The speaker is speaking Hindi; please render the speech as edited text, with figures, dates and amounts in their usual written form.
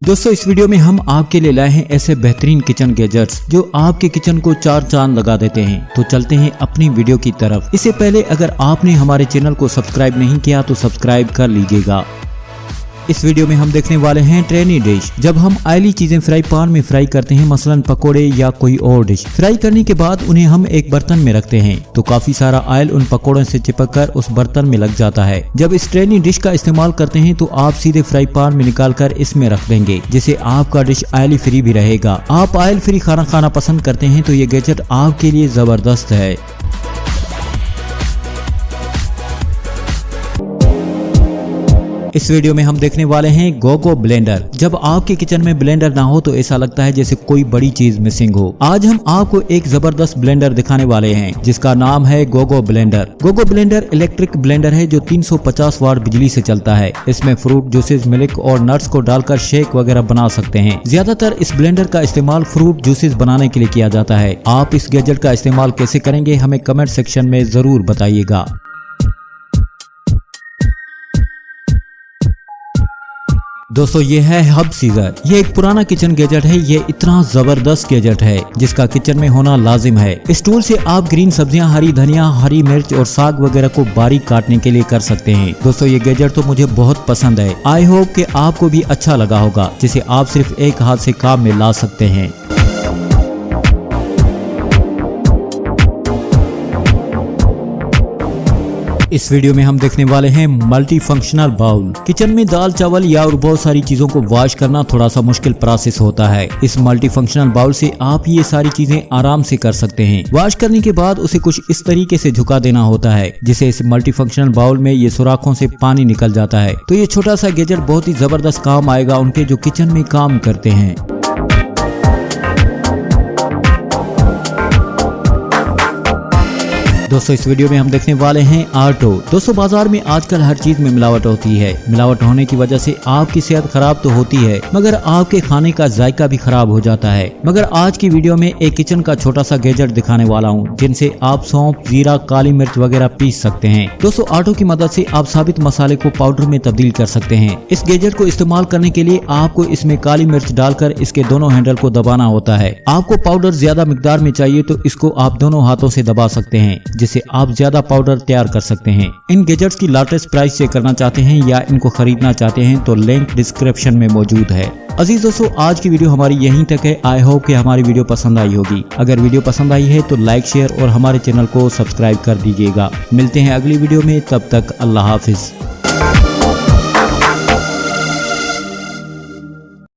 दोस्तों इस वीडियो में हम आपके लिए लाए हैं ऐसे बेहतरीन किचन गैजेट्स जो आपके किचन को चार चांद लगा देते हैं। तो चलते हैं अपनी वीडियो की तरफ। इससे पहले अगर आपने हमारे चैनल को सब्सक्राइब नहीं किया तो सब्सक्राइब कर लीजिएगा। इस वीडियो में हम देखने वाले हैं ट्रेनी डिश। जब हम ऑयली चीजें फ्राई पैन में फ्राई करते हैं, मसलन पकोड़े या कोई और डिश, फ्राई करने के बाद उन्हें हम एक बर्तन में रखते हैं तो काफी सारा ऑयल उन पकोड़ों से चिपक कर उस बर्तन में लग जाता है। जब इस ट्रेनी डिश का इस्तेमाल करते हैं तो आप सीधे फ्राई पैन में निकाल कर इसमें रख देंगे, जिससे आपका डिश ऑयली फ्री भी रहेगा। आप ऑयल फ्री खाना खाना पसंद करते हैं तो ये गैजेट आपके लिए जबरदस्त है। इस वीडियो में हम देखने वाले हैं गोगो ब्लेंडर। जब आपके किचन में ब्लेंडर ना हो तो ऐसा लगता है जैसे कोई बड़ी चीज मिसिंग हो। आज हम आपको एक जबरदस्त ब्लेंडर दिखाने वाले हैं जिसका नाम है Gogo blender. Gogo blender electric blender है जो 350 वाट बिजली से चलता है। इसमें फ्रूट जूसेस, मिल्क और नट्स को डालकर शेक वगैरह बना सकते हैं। ज्यादातर इस ब्लेंडर का इस्तेमाल फ्रूट जूसेस बनाने के लिए किया जाता है। आप इस गैजेट का इस्तेमाल कैसे करेंगे हमें कमेंट सेक्शन में जरूर बताइएगा। दोस्तों ये है हब सीजर। ये एक पुराना किचन गैजेट है। ये इतना जबरदस्त गैजेट है जिसका किचन में होना लाजिम है। इस टूल से आप ग्रीन सब्जियां, हरी धनिया, हरी मिर्च और साग वगैरह को बारीक काटने के लिए कर सकते हैं। दोस्तों ये गैजेट तो मुझे बहुत पसंद है। आई होप कि आपको भी अच्छा लगा होगा, जिसे आप सिर्फ एक हाथ से काम में ला सकते हैं। इस वीडियो में हम देखने वाले हैं मल्टी फंक्शनल बाउल। किचन में दाल, चावल या और बहुत सारी चीजों को वॉश करना थोड़ा सा मुश्किल प्रोसेस होता है। इस मल्टी फंक्शनल बाउल से आप ये सारी चीजें आराम से कर सकते हैं। वॉश करने के बाद उसे कुछ इस तरीके से झुका देना होता है जिसे इस मल्टी फंक्शनल बाउल में ये सुराखों से पानी निकल जाता है। तो ये छोटा सा गैजेट बहुत ही जबरदस्त काम आएगा उनके जो किचन में काम करते हैं। दोस्तों इस वीडियो में हम देखने वाले हैं आटो। दोस्तों बाजार में आजकल हर चीज में मिलावट होती है। मिलावट होने की वजह से आपकी सेहत खराब तो होती है मगर आपके खाने का जायका भी खराब हो जाता है। मगर आज की वीडियो में एक किचन का छोटा सा गैजेट दिखाने वाला हूँ जिनसे आप सौंफ, जीरा, काली मिर्च वगैरह पीस सकते हैं। दोस्तों आटो की मदद से आप साबित मसाले को पाउडर में तब्दील कर सकते हैं। इस गैजेट को इस्तेमाल करने के लिए आपको इसमें काली मिर्च डालकर इसके दोनों हैंडल को दबाना होता है। आपको पाउडर ज्यादा मिकदार में चाहिए तो इसको आप दोनों हाथों से दबा सकते हैं जिससे आप ज्यादा पाउडर तैयार कर सकते हैं। इन गैजेट्स की लेटेस्ट प्राइस चेक करना चाहते हैं या इनको खरीदना चाहते हैं तो लिंक डिस्क्रिप्शन में मौजूद है। अजीज दोस्तों आज की वीडियो हमारी यहीं तक है। आई होप कि हमारी वीडियो पसंद आई होगी। अगर वीडियो पसंद आई है तो लाइक, शेयर और हमारे चैनल को सब्सक्राइब कर दीजिएगा। मिलते हैं अगली वीडियो में, तब तक अल्लाह हाफिज।